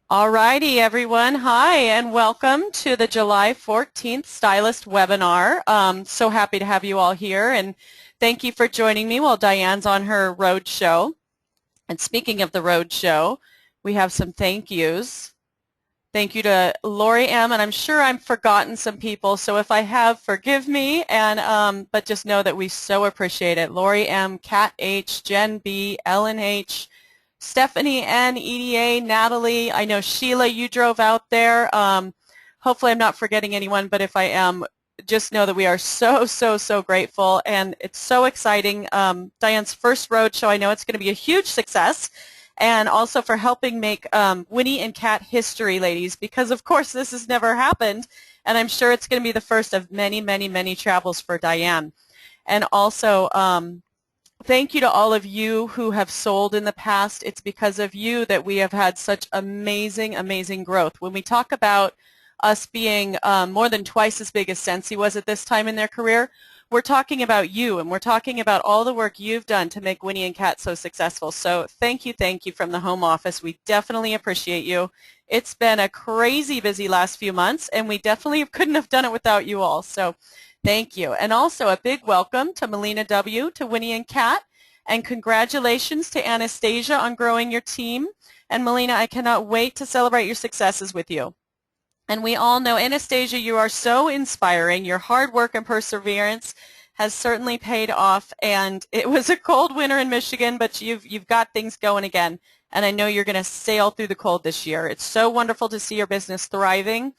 Alrighty, everyone. Hi, and welcome to the July 14th Stylist webinar. So happy to have you all here, and thank you for joining me while Diane's on her road show. And speaking of the road show, we have some thank yous. Thank you to Lori M, and I'm sure I've forgotten some people, so if I have, forgive me, and but just know that we so appreciate it. Lori M, Kat H, Jen B, Ellen H, Stephanie N, EDA, Natalie. I know Sheila, you drove out there. Hopefully I'm not forgetting anyone, but if I am, just know that we are so grateful, and it's so exciting. Diane's first road show, I know it's going to be a huge success, and also for helping make Winnie and Kat history, ladies, because of course this has never happened, and I'm sure it's going to be the first of many travels for Diane. And also, thank you to all of you who have sold in the past. It's because of you that we have had such amazing growth. When we talk about us being more than twice as big as Scentsy was at this time in their career, we're talking about you, and we're talking about all the work you've done to make Winnie and Kat so successful. So thank you from the home office. We definitely appreciate you. It's been a crazy busy last few months, and we definitely couldn't have done it without you all. So thank you. And also a big welcome to Melina W., to Winnie and Kat, and congratulations to Anastasia on growing your team. And Melina, I cannot wait to celebrate your successes with you. And we all know, Anastasia, you are so inspiring. Your hard work and perseverance has certainly paid off. And it was a cold winter in Michigan, but you've got things going again. And I know you're going to sail through the cold this year. It's so wonderful to see your business thriving.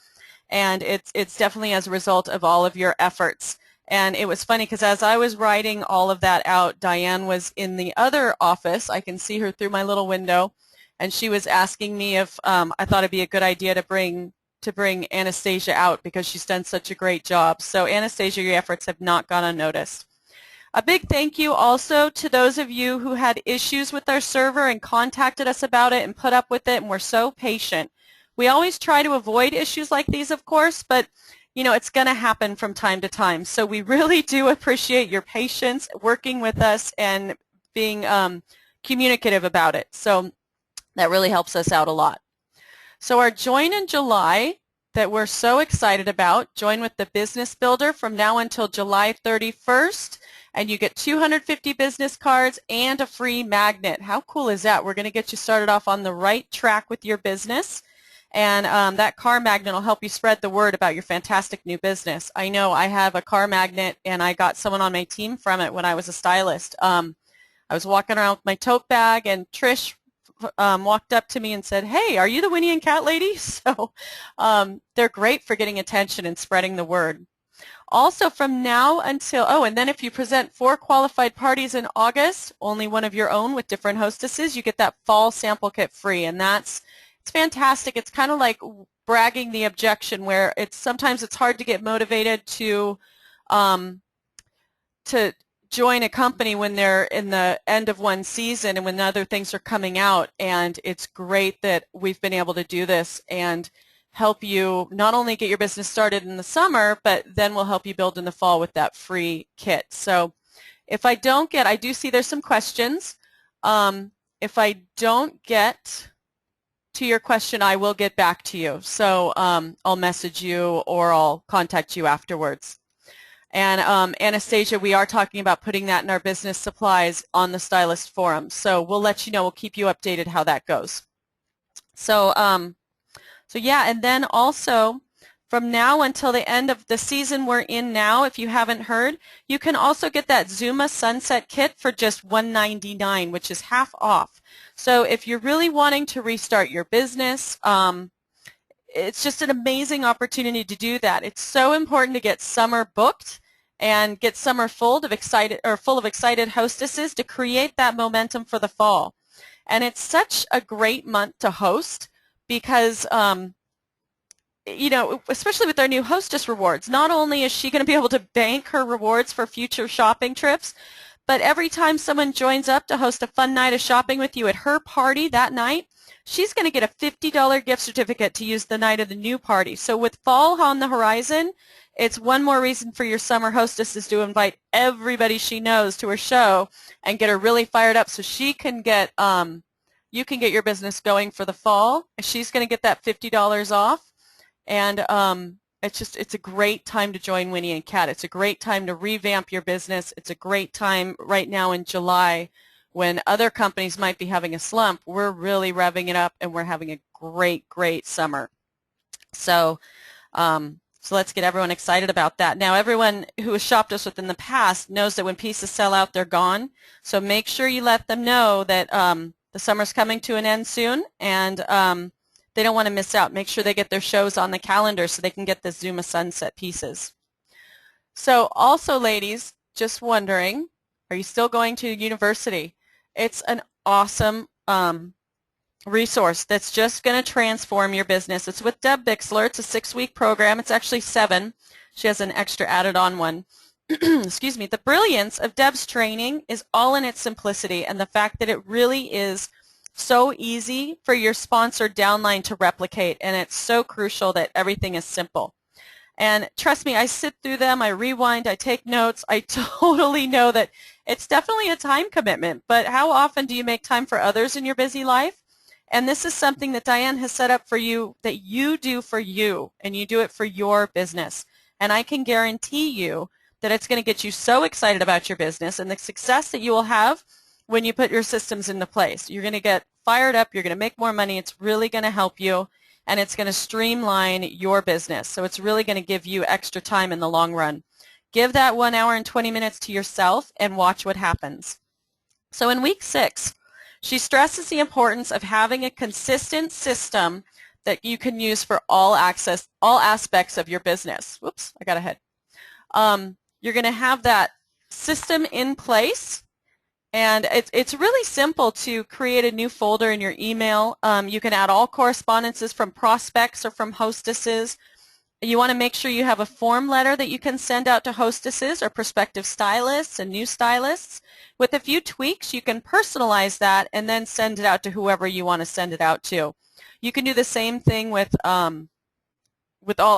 And it's definitely as a result of all of your efforts. And it was funny because as I was writing all of that out, Diane was in the other office. I can see her through my little window. And she was asking me if I thought it'd be a good idea to bring Anastasia out because she's done such a great job. So Anastasia, your efforts have not gone unnoticed. A big thank you also to those of you who had issues with our server and contacted us about it and put up with it and were so patient. We always try to avoid issues like these, of course, but you know, it's going to happen from time to time. So we really do appreciate your patience working with us and being communicative about it. So that really helps us out a lot. So our join in July that we're so excited about, join with the Business Builder from now until July 31st, and you get 250 business cards and a free magnet. How cool is that? We're going to get you started off on the right track with your business, and that car magnet will help you spread the word about your fantastic new business. I know I have a car magnet, and I got someone on my team from it when I was a stylist. I was walking around with my tote bag, and Trish walked up to me and said, "Hey, are you the Winnie and Kat lady?" So they're great for getting attention and spreading the word. Also from now until, and then if you present 4 qualified parties in August, only one of your own with different hostesses, you get that fall sample kit free, and it's fantastic. It's kind of like bragging the objection, where sometimes it's hard to get motivated to join a company when they're in the end of one season and when other things are coming out, and it's great that we've been able to do this and help you not only get your business started in the summer, but then we'll help you build in the fall with that free kit. So if I do see there's some questions. If I don't get to your question, I will get back to you. So I'll message you or I'll contact you afterwards. And Anastasia, we are talking about putting that in our business supplies on the Stylist forum. So we'll let you know. We'll keep you updated how that goes. So, yeah, and then also from now until the end of the season we're in now, if you haven't heard, you can also get that Zuma Sunset Kit for just $199, which is half off. So if you're really wanting to restart your business, it's just an amazing opportunity to do that. It's so important to get summer booked and get summer full of excited hostesses to create that momentum for the fall. And it's such a great month to host because, you know, especially with our new hostess rewards, not only is she going to be able to bank her rewards for future shopping trips, but every time someone joins up to host a fun night of shopping with you at her party that night, she's going to get a $50 gift certificate to use the night of the new party. So with fall on the horizon, it's one more reason for your summer hostesses to invite everybody she knows to her show and get her really fired up so she can get you can get your business going for the fall. She's going to get that $50 off, and it's a great time to join Winnie and Kat. It's a great time to revamp your business. It's a great time right now in July when other companies might be having a slump. We're really revving it up, and we're having a great summer. So so let's get everyone excited about that. Now, everyone who has shopped us within the past knows that when pieces sell out, they're gone. So make sure you let them know that the summer's coming to an end soon, and they don't want to miss out. Make sure they get their shows on the calendar so they can get the Zuma Sunset pieces. So also, ladies, just wondering, are you still going to university? It's an awesome resource that's just going to transform your business. It's with Deb Bixler. It's a 6-week program. It's actually 7. She has an extra added on one. Excuse me. The brilliance of Deb's training is all in its simplicity and the fact that it really is so easy for your sponsored downline to replicate, and it's so crucial that everything is simple. And trust me, I sit through them, I rewind, I take notes. I totally know that it's definitely a time commitment, but how often do you make time for others in your busy life? And this is something that Diane has set up for you that you do for you, and you do it for your business. And I can guarantee you that it's going to get you so excited about your business and the success that you will have when you put your systems into place. You're going to get fired up, you're going to make more money, it's really going to help you, and it's going to streamline your business. So it's really going to give you extra time in the long run. Give that 1 hour and 20 minutes to yourself and watch what happens. So in week 6, she stresses the importance of having a consistent system that you can use for all aspects of your business. Whoops, I got ahead. You're going to have that system in place, and it's really simple to create a new folder in your email. You can add all correspondences from prospects or from hostesses. You want to make sure you have a form letter that you can send out to hostesses or prospective stylists and new stylists. With a few tweaks, you can personalize that and then send it out to whoever you want to send it out to. You can do the same thing with all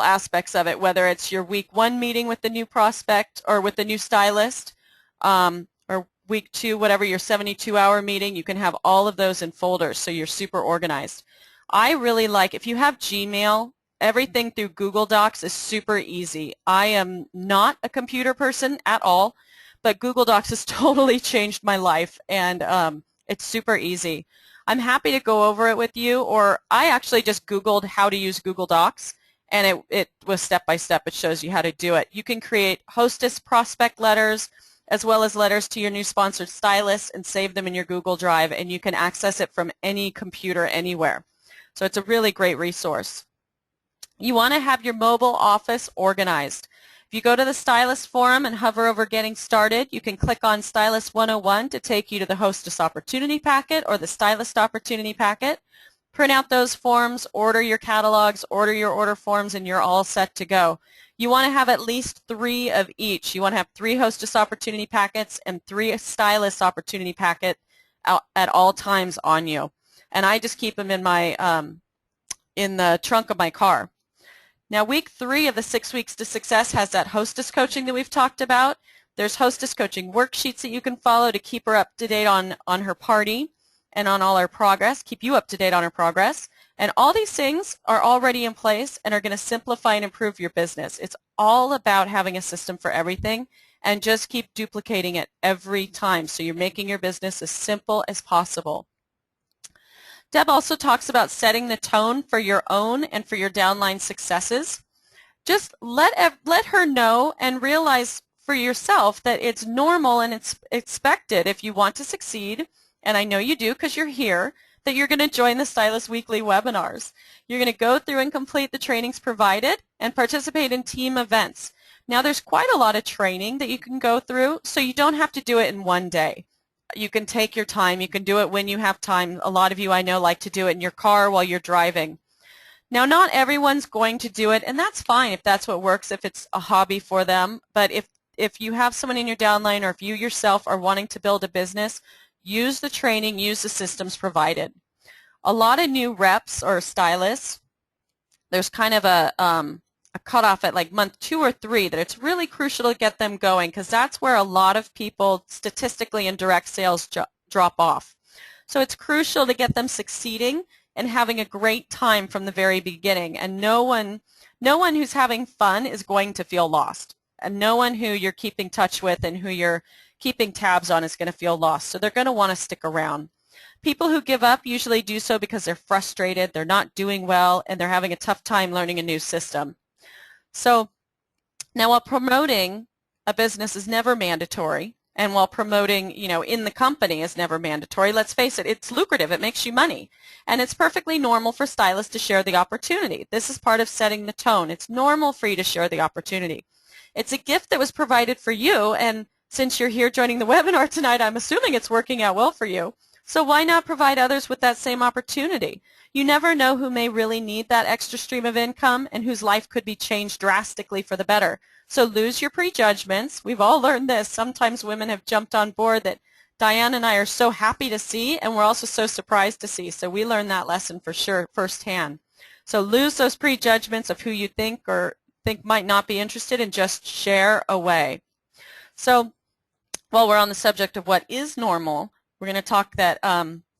aspects of it, whether it's your week 1 meeting with the new prospect or with the new stylist, or week 2, whatever your 72-hour meeting. You can have all of those in folders so you're super organized. I really like, if you have Gmail, everything through Google Docs is super easy. I am not a computer person at all, but Google Docs has totally changed my life, and it's super easy. I'm happy to go over it with you, or I actually just Googled how to use Google Docs, and it was step-by-step. It shows you how to do it. You can create hostess prospect letters as well as letters to your new sponsored stylists and save them in your Google Drive, and you can access it from any computer anywhere. So it's a really great resource. You want to have your mobile office organized. If you go to the Stylist forum and hover over Getting Started, you can click on Stylist 101 to take you to the Hostess Opportunity Packet or the Stylist Opportunity Packet. Print out those forms, order your catalogs, order your order forms, and you're all set to go. You want to have at least 3 of each. You want to have 3 Hostess Opportunity Packets and 3 Stylist Opportunity Packet at all times on you. And I just keep them in my in the trunk of my car. Now, week 3 of the 6 Weeks to Success has that hostess coaching that we've talked about. There's hostess coaching worksheets that you can follow to keep her up to date on her party and on all her progress, keep you up to date on her progress. And all these things are already in place and are going to simplify and improve your business. It's all about having a system for everything and just keep duplicating it every time so you're making your business as simple as possible. Deb also talks about setting the tone for your own and for your downline successes. Just let her know and realize for yourself that it's normal and it's expected if you want to succeed, and I know you do because you're here, that you're going to join the Stylist Weekly webinars. You're going to go through and complete the trainings provided and participate in team events. Now, there's quite a lot of training that you can go through, so you don't have to do it in one day. You can take your time. You can do it when you have time. A lot of you I know like to do it in your car while you're driving. Now, not everyone's going to do it, and that's fine if that's what works, if it's a hobby for them. But if you have someone in your downline or if you yourself are wanting to build a business, use the training, use the systems provided. A lot of new reps or stylists, there's kind of a cutoff at like month 2 or 3 that it's really crucial to get them going because that's where a lot of people statistically in direct sales drop off. So it's crucial to get them succeeding and having a great time from the very beginning. And no one who's having fun is going to feel lost. And no one who you're keeping touch with and who you're keeping tabs on is going to feel lost. So they're going to want to stick around. People who give up usually do so because they're frustrated, they're not doing well, and they're having a tough time learning a new system. So now, while promoting a business is never mandatory, and while promoting, in the company is never mandatory, let's face it, it's lucrative, it makes you money. And it's perfectly normal for stylists to share the opportunity. This is part of setting the tone. It's normal for you to share the opportunity. It's a gift that was provided for you, and since you're here joining the webinar tonight, I'm assuming it's working out well for you. So why not provide others with that same opportunity? You never know who may really need that extra stream of income and whose life could be changed drastically for the better. So lose your prejudgments. We've all learned this. Sometimes women have jumped on board that Diane and I are so happy to see, and we're also so surprised to see. So we learned that lesson for sure firsthand. So lose those prejudgments of who you think might not be interested, and just share away. So while we're on the subject of what is normal, we're going to talk that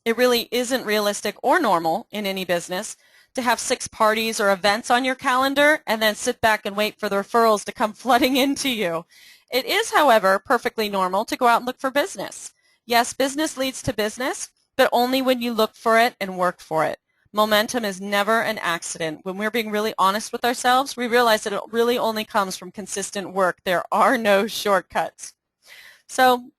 it really isn't realistic or normal in any business to have 6 parties or events on your calendar and then sit back and wait for the referrals to come flooding into you. It is, however, perfectly normal to go out and look for business. Yes, business leads to business, but only when you look for it and work for it. Momentum is never an accident. When we're being really honest with ourselves, we realize that it really only comes from consistent work. There are no shortcuts. So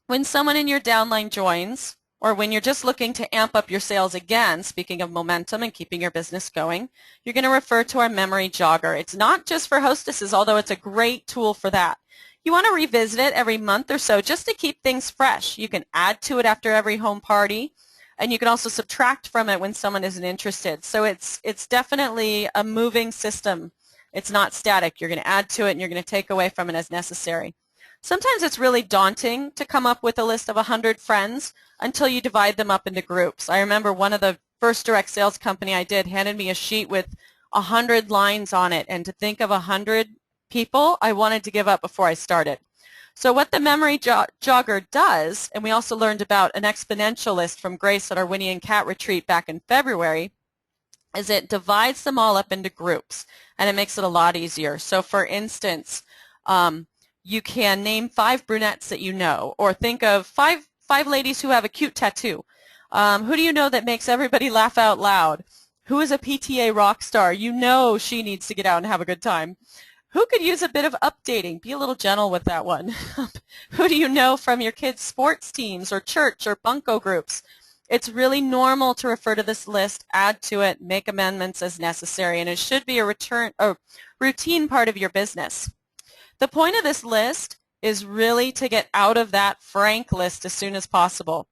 when someone in your downline joins, or when you're just looking to amp up your sales again, speaking of momentum and keeping your business going, you're going to refer to our memory jogger. It's not just for hostesses, although it's a great tool for that. You want to revisit it every month or so just to keep things fresh. You can add to it after every home party, and you can also subtract from it when someone isn't interested. So it's definitely a moving system. It's not static. You're going to add to it and you're going to take away from it as necessary. Sometimes it's really daunting to come up with a list of 100 friends until you divide them up into groups. I remember one of the first direct sales company I did handed me a sheet with 100 lines on it, and to think of 100 people, I wanted to give up before I started. So what the memory jogger does, and we also learned about an exponential list from Grace at our Winnie and Kat retreat back in February, is it divides them all up into groups, and it makes it a lot easier. So for instance, you can name 5 brunettes that you know, or think of five ladies who have a cute tattoo. Who do you know that makes everybody laugh out loud? Who is a PTA rock star? You know she needs to get out and have a good time. Who could use a bit of updating? Be a little gentle with that one. Who do you know from your kids' sports teams or church or bunco groups? It's really normal to refer to this list, add to it, make amendments as necessary, and it should be a routine part of your business. The point of this list is really to get out of that frank list as soon as possible.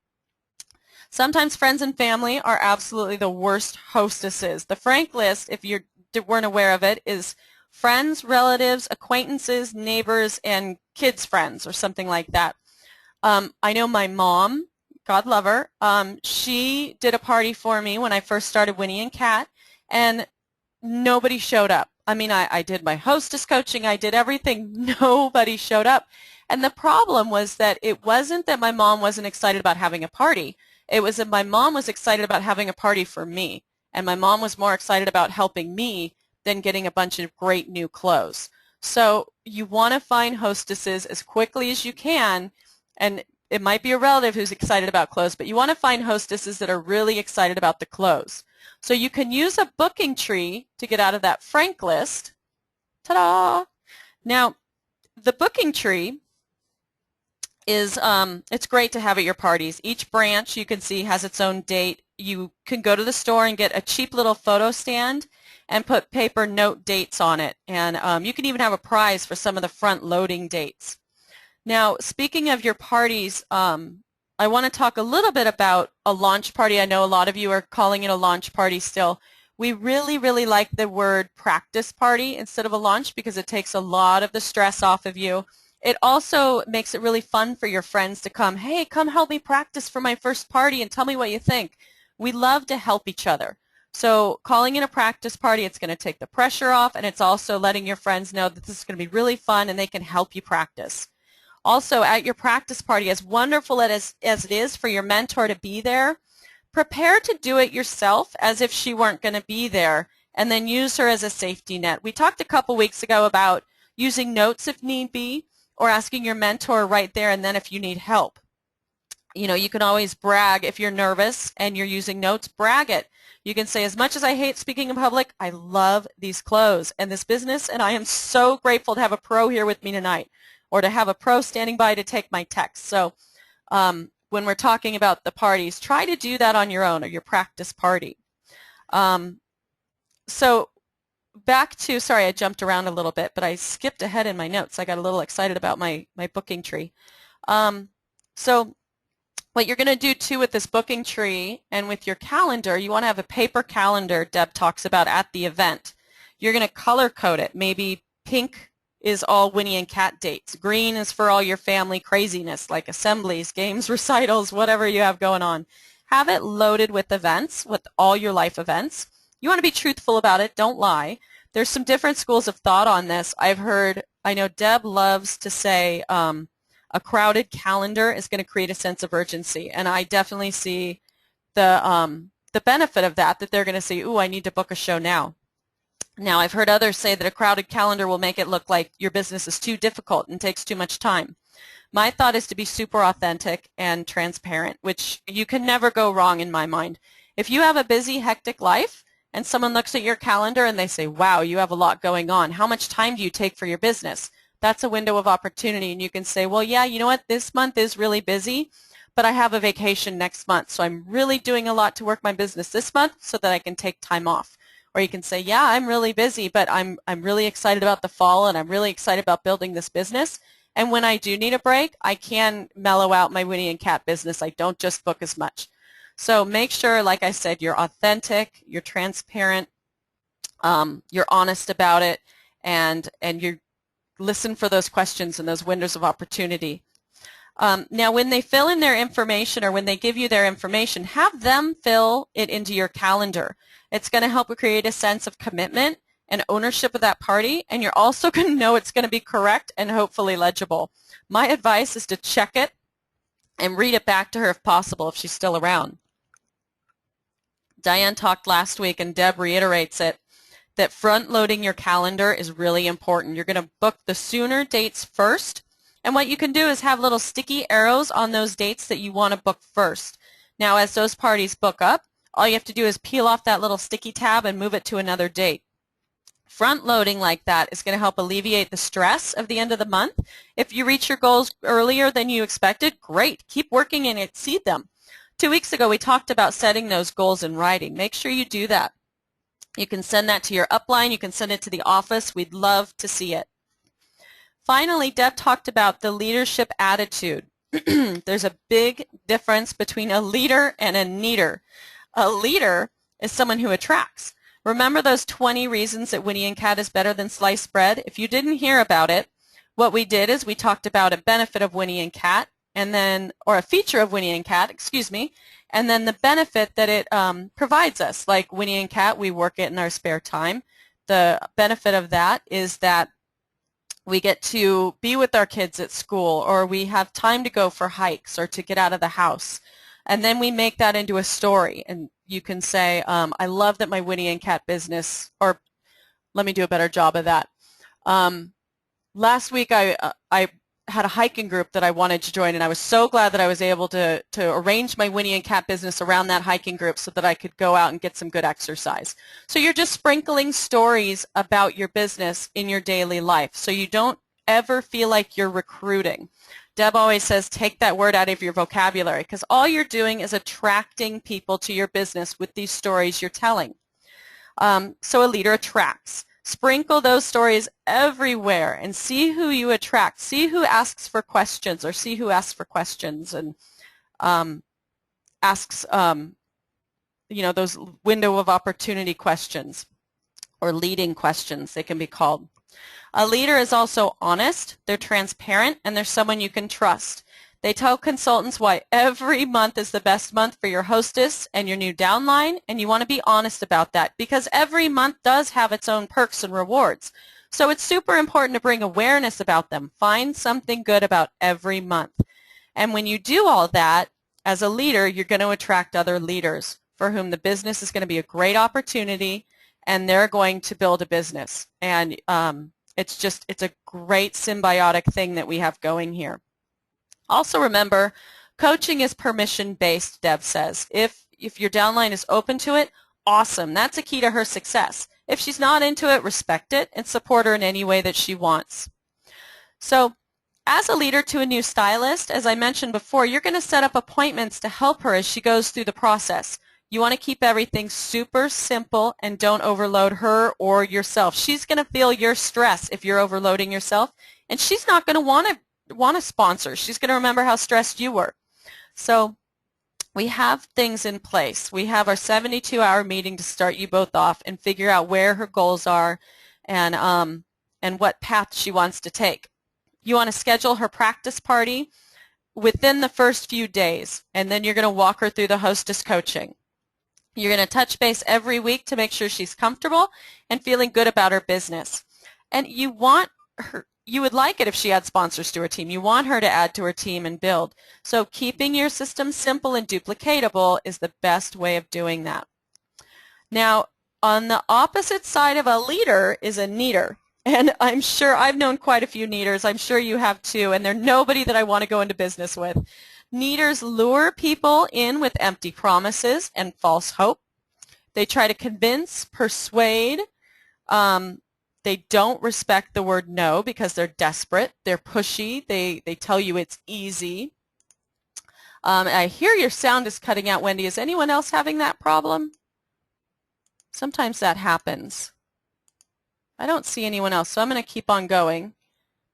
Sometimes friends and family are absolutely the worst hostesses. The frank list, if you weren't aware of it, is friends, relatives, acquaintances, neighbors, and kids' friends, or something like that. I know my mom, God love her, she did a party for me when I first started Winnie and Kat, and nobody showed up. I mean, I did my hostess coaching, I did everything, nobody showed up. And the problem was that it wasn't that my mom wasn't excited about having a party. It was that my mom was excited about having a party for me. And my mom was more excited about helping me than getting a bunch of great new clothes. So you want to find hostesses as quickly as you can, and it might be a relative who's excited about clothes, but you want to find hostesses that are really excited about the clothes. So you can use a booking tree to get out of that frank list. Ta-da! Now, the booking tree is, it's great to have at your parties. Each branch, you can see, has its own date. You can go to the store and get a cheap little photo stand and put paper note dates on it. And you can even have a prize for some of the front-loading dates. Now, speaking of your parties, I want to talk a little bit about a launch party. I know a lot of you are calling it a launch party still. We really, really like the word practice party instead of a launch because it takes a lot of the stress off of you. It also makes it really fun for your friends to come, hey, come help me practice for my first party and tell me what you think. We love to help each other. So calling it a practice party, it's going to take the pressure off, and it's also letting your friends know that this is going to be really fun and they can help you practice. Also, at your practice party, as wonderful as it is for your mentor to be there, prepare to do it yourself as if she weren't going to be there, and then use her as a safety net. We talked a couple weeks ago about using notes if need be, or asking your mentor right there and then if you need help. You know, you can always brag if you're nervous and you're using notes, brag it. You can say, as much as I hate speaking in public, I love these clothes and this business, and I am so grateful to have a pro here with me tonight, or to have a pro standing by to take my text. So when we're talking about the parties, try to do that on your own, or your practice party. So back to, sorry, I jumped around a little bit, but I skipped ahead in my notes. I got a little excited about my booking tree. So what you're going to do too with this booking tree and with your calendar, you want to have a paper calendar Deb talks about at the event. You're going to color code it. Maybe pink is all Winnie and Kat dates. Green is for all your family craziness, like assemblies, games, recitals, whatever you have going on. Have it loaded with events, with all your life events. You want to be truthful about it. Don't lie. There's some different schools of thought on this. I know Deb loves to say a crowded calendar is going to create a sense of urgency, and I definitely see the benefit of that they're going to say, ooh, I need to book a show now. Now, I've heard others say that a crowded calendar will make it look like your business is too difficult and takes too much time. My thought is to be super authentic and transparent, which you can never go wrong in my mind. If you have a busy, hectic life and someone looks at your calendar and they say, wow, you have a lot going on, how much time do you take for your business? That's a window of opportunity, and you can say, well, yeah, you know what, this month is really busy, but I have a vacation next month, so I'm really doing a lot to work my business this month so that I can take time off. Or you can say, yeah, I'm really busy, but I'm really excited about the fall, and I'm really excited about building this business, and when I do need a break, I can mellow out my Winnie and Kat business. I don't just book as much. So make sure, like I said, you're authentic, you're transparent, you're honest about it, and you're listen for those questions and those windows of opportunity. Now, when they fill in their information, or when they give you their information, have them fill it into your calendar. It's going to help create a sense of commitment and ownership of that party, and you're also going to know it's going to be correct and hopefully legible. My advice is to check it and read it back to her if possible, if she's still around. Diane talked last week, and Deb reiterates it, that front-loading your calendar is really important. You're going to book the sooner dates first, and what you can do is have little sticky arrows on those dates that you want to book first. Now, as those parties book up, all you have to do is peel off that little sticky tab and move it to another date. Front-loading like that is going to help alleviate the stress of the end of the month. If you reach your goals earlier than you expected, great. Keep working and exceed them. 2 weeks ago, we talked about setting those goals in writing. Make sure you do that. You can send that to your upline. You can send it to the office. We'd love to see it. Finally, Deb talked about the leadership attitude. There's a big difference between a leader and a neater. A leader is someone who attracts. Remember those 20 reasons that Winnie and Kat is better than sliced bread? If you didn't hear about it, what we did is we talked about a benefit of Winnie and Kat, and then, or a feature of Winnie and Kat, excuse me, and then the benefit that it provides us. Like Winnie and Kat, we work it in our spare time. The benefit of that is that we get to be with our kids at school, or we have time to go for hikes or to get out of the house. And then we make that into a story, and you can say, I love that my Winnie and Kat business, or let me do a better job of that. Last week I had a hiking group that I wanted to join, and I was so glad that I was able to arrange my Winnie and Kat business around that hiking group so that I could go out and get some good exercise. So you're just sprinkling stories about your business in your daily life, so you don't ever feel like you're recruiting. Deb always says, take that word out of your vocabulary, because all you're doing is attracting people to your business with these stories you're telling. So a leader attracts. Sprinkle those stories everywhere and see who you attract. See who asks for questions, or see who asks for questions and asks, those window of opportunity questions, or leading questions, they can be called. A leader is also honest, they're transparent, and they're someone you can trust. They tell consultants why every month is the best month for your hostess and your new downline, and you want to be honest about that, because every month does have its own perks and rewards. So it's super important to bring awareness about them. Find something good about every month. And when you do all that, as a leader, you're going to attract other leaders for whom the business is going to be a great opportunity, and they're going to build a business. And it's a great symbiotic thing that we have going here. Also remember, coaching is permission-based, Deb says. If your downline is open to it, awesome. That's a key to her success. If she's not into it, respect it and support her in any way that she wants. So as a leader to a new stylist, as I mentioned before, you're going to set up appointments to help her as she goes through the process. You want to keep everything super simple and don't overload her or yourself. She's going to feel your stress if you're overloading yourself, and she's not going to want a sponsor. She's going to remember how stressed you were. So we have things in place. We have our 72-hour meeting to start you both off and figure out where her goals are and what path she wants to take. You want to schedule her practice party within the first few days, and then you're going to walk her through the hostess coaching. You're going to touch base every week to make sure she's comfortable and feeling good about her business. And you would like it if she had sponsors to her team. You want her to add to her team and build. So keeping your system simple and duplicatable is the best way of doing that. Now, on the opposite side of a leader is a needer. And I'm sure I've known quite a few needers. I'm sure you have too, and they're nobody that I want to go into business with. Needers lure people in with empty promises and false hope. They try to convince, persuade. They don't respect the word no because they're desperate. They're pushy. They tell you it's easy. I hear your sound is cutting out, Wendy. Is anyone else having that problem? Sometimes that happens. I don't see anyone else, so I'm going to keep on going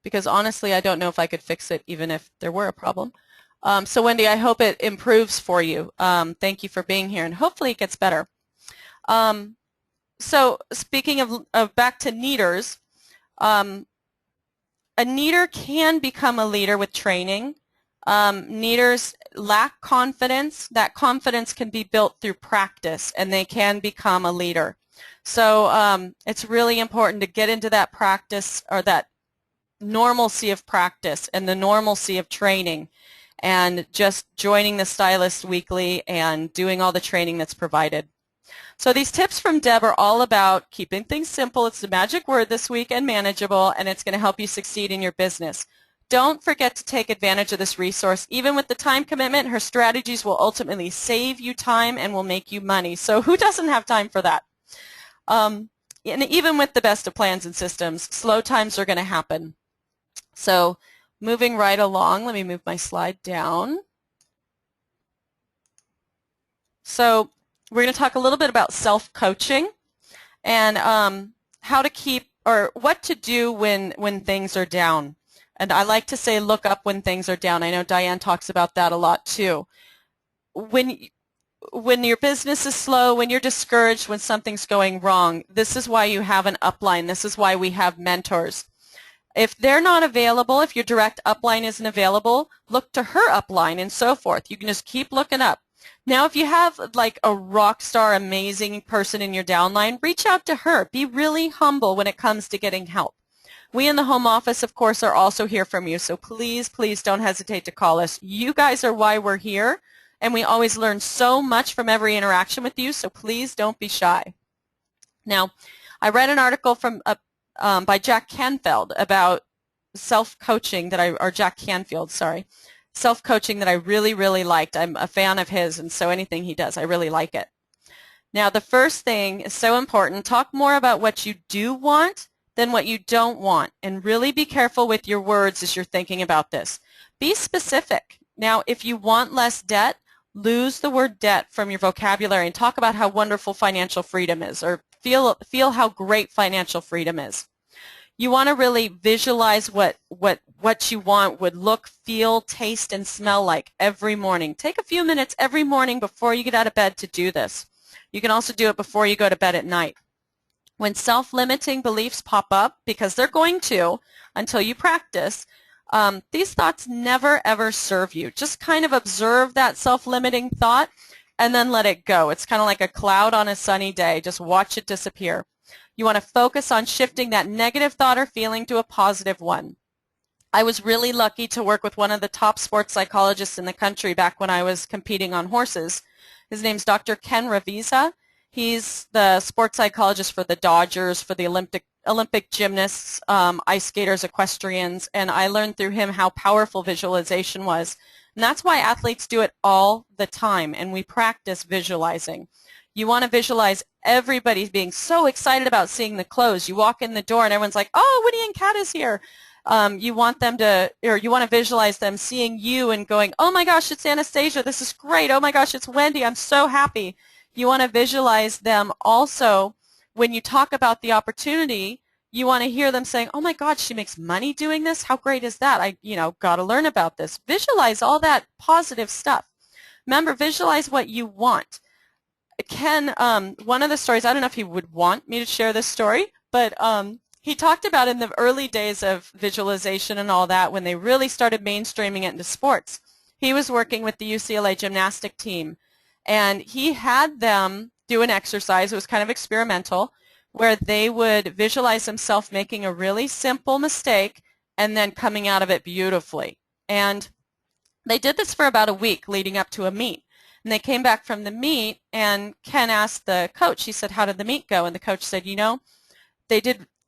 because honestly I don't know if I could fix it even if there were a problem. So Wendy, I hope it improves for you. Thank you for being here, and hopefully it gets better. So speaking of back to needers, a needer can become a leader with training. Needers lack confidence. That confidence can be built through practice, and they can become a leader. So it's really important to get into that practice or that normalcy of practice and the normalcy of training, and just joining the Stylist weekly and doing all the training that's provided. So these tips from Deb are all about keeping things simple. It's the magic word this week, and manageable, and it's going to help you succeed in your business. Don't forget to take advantage of this resource. Even with the time commitment, her strategies will ultimately save you time and will make you money. So who doesn't have time for that? And even with the best of plans and systems, slow times are going to happen. So moving right along, let me move my slide down. So we're going to talk a little bit about self-coaching and how to keep, or what to do when things are down. And I like to say look up when things are down. I know Diane talks about that a lot too. When your business is slow, when you're discouraged, when something's going wrong, this is why you have an upline. This is why we have mentors. If they're not available, if your direct upline isn't available, look to her upline and so forth. You can just keep looking up. Now, if you have like a rock star, amazing person in your downline, reach out to her. Be really humble when it comes to getting help. We in the home office, of course, are also here from you, so please, please don't hesitate to call us. You guys are why we're here, and we always learn so much from every interaction with you, so please don't be shy. Now, I read an article from by Jack Canfield about self-coaching Jack Canfield, sorry, self-coaching that I really, really liked. I'm a fan of his, and so anything he does, I really like it. Now, the first thing is so important. Talk more about what you do want than what you don't want, and really be careful with your words as you're thinking about this. Be specific. Now, if you want less debt, lose the word debt from your vocabulary and talk about how wonderful financial freedom is, or feel how great financial freedom is. You want to really visualize what you want would look, feel, taste, and smell like every morning. Take a few minutes every morning before you get out of bed to do this. You can also do it before you go to bed at night. When self-limiting beliefs pop up, because they're going to until you practice, these thoughts never ever serve you. Just kind of observe that self-limiting thought and then let it go. It's kind of like a cloud on a sunny day. Just watch it disappear. You want to focus on shifting that negative thought or feeling to a positive one. I was really lucky to work with one of the top sports psychologists in the country back when I was competing on horses. His name's Dr. Ken Ravizza. He's the sports psychologist for the Dodgers, for the Olympic gymnasts, ice skaters, equestrians, and I learned through him how powerful visualization was. And that's why athletes do it all the time, and we practice visualizing. You want to visualize everybody being so excited about seeing the clothes. You walk in the door and everyone's like, oh, Winnie and Kat is here. You want them to, or you want to visualize them seeing you and going, oh my gosh, it's Anastasia, this is great. Oh my gosh, it's Wendy, I'm so happy. You want to visualize them also when you talk about the opportunity. You want to hear them saying, oh my God, she makes money doing this? How great is that? I got to learn about this. Visualize all that positive stuff. Remember, visualize what you want. Ken, one of the stories, I don't know if he would want me to share this story, but he talked about in the early days of visualization and all that, when they really started mainstreaming it into sports. He was working with the UCLA gymnastic team, and he had them do an exercise. It was kind of experimental, where they would visualize themselves making a really simple mistake and then coming out of it beautifully. And they did this for about a week leading up to a meet. And they came back from the meet, and Ken asked the coach, he said, how did the meet go? And the coach said,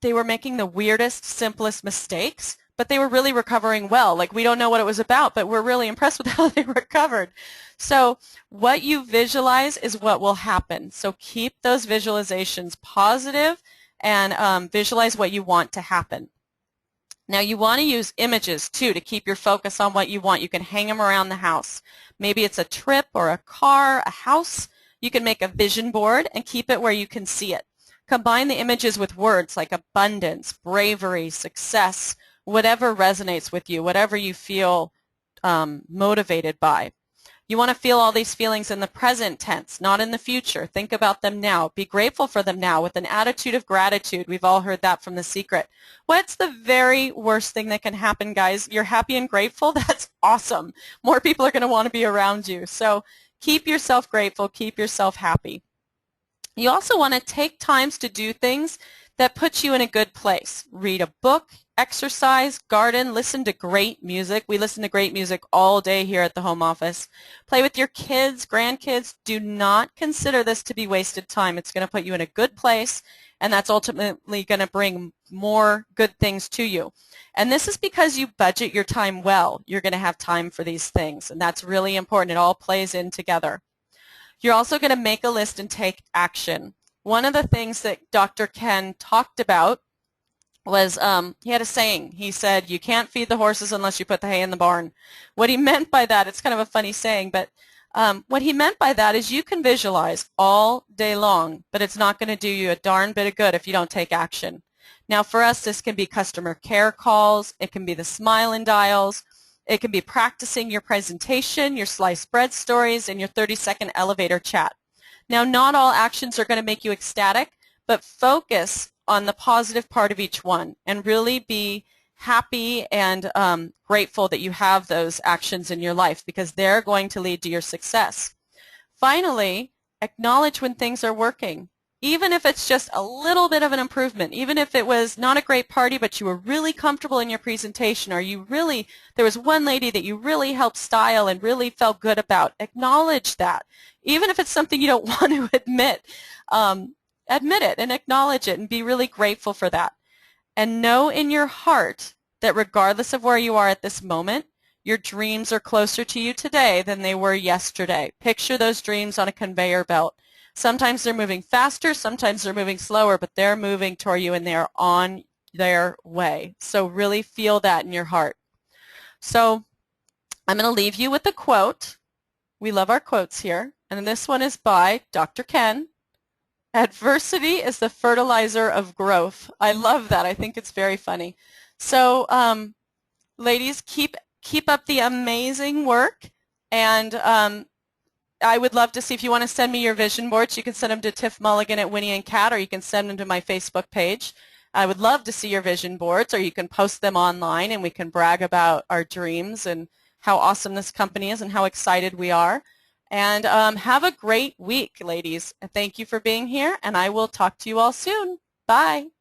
they were making the weirdest, simplest mistakes, but they were really recovering well. Like, we don't know what it was about, but we're really impressed with how they recovered. So what you visualize is what will happen. So keep those visualizations positive and visualize what you want to happen. Now, you want to use images, too, to keep your focus on what you want. You can hang them around the house. Maybe it's a trip or a car, a house. You can make a vision board and keep it where you can see it. Combine the images with words like abundance, bravery, success, whatever resonates with you, whatever you feel motivated by. You want to feel all these feelings in the present tense, not in the future. Think about them now. Be grateful for them now with an attitude of gratitude. We've all heard that from The Secret. What's the very worst thing that can happen, guys? You're happy and grateful? That's awesome. More people are going to want to be around you. So keep yourself grateful. Keep yourself happy. You also want to take times to do things that put you in a good place. Read a book, exercise, garden, listen to great music. We listen to great music all day here at the home office. Play with your kids, grandkids. Do not consider this to be wasted time. It's going to put you in a good place, and that's ultimately going to bring more good things to you. And this is because you budget your time well. You're going to have time for these things, and that's really important. It all plays in together. You're also going to make a list and take action. One of the things that Dr. Ken talked about was he had a saying. He said, you can't feed the horses unless you put the hay in the barn. What he meant by that, it's kind of a funny saying, but what he meant by that is you can visualize all day long, but it's not going to do you a darn bit of good if you don't take action. Now, for us, this can be customer care calls. It can be the smile and dials. It can be practicing your presentation, your sliced bread stories, and your 30-second elevator chat. Now, not all actions are going to make you ecstatic, but focus on the positive part of each one and really be happy and grateful that you have those actions in your life, because they're going to lead to your success. Finally, acknowledge when things are working. Even if it's just a little bit of an improvement, even if it was not a great party, but you were really comfortable in your presentation, or there was one lady that you really helped style and really felt good about, acknowledge that. Even if it's something you don't want to admit, admit it and acknowledge it and be really grateful for that. And know in your heart that regardless of where you are at this moment, your dreams are closer to you today than they were yesterday. Picture those dreams on a conveyor belt. Sometimes they're moving faster, sometimes they're moving slower, but they're moving toward you and they're on their way. So really feel that in your heart. So I'm going to leave you with a quote. We love our quotes here. And this one is by Dr. Ken. Adversity is the fertilizer of growth. I love that. I think it's very funny. So ladies, keep up the amazing work. And I would love to see, if you want to send me your vision boards, you can send them to Tiff Mulligan at Winnie and Kat, or you can send them to my Facebook page. I would love to see your vision boards, or you can post them online and we can brag about our dreams and how awesome this company is and how excited we are. And have a great week, ladies. Thank you for being here, and I will talk to you all soon. Bye.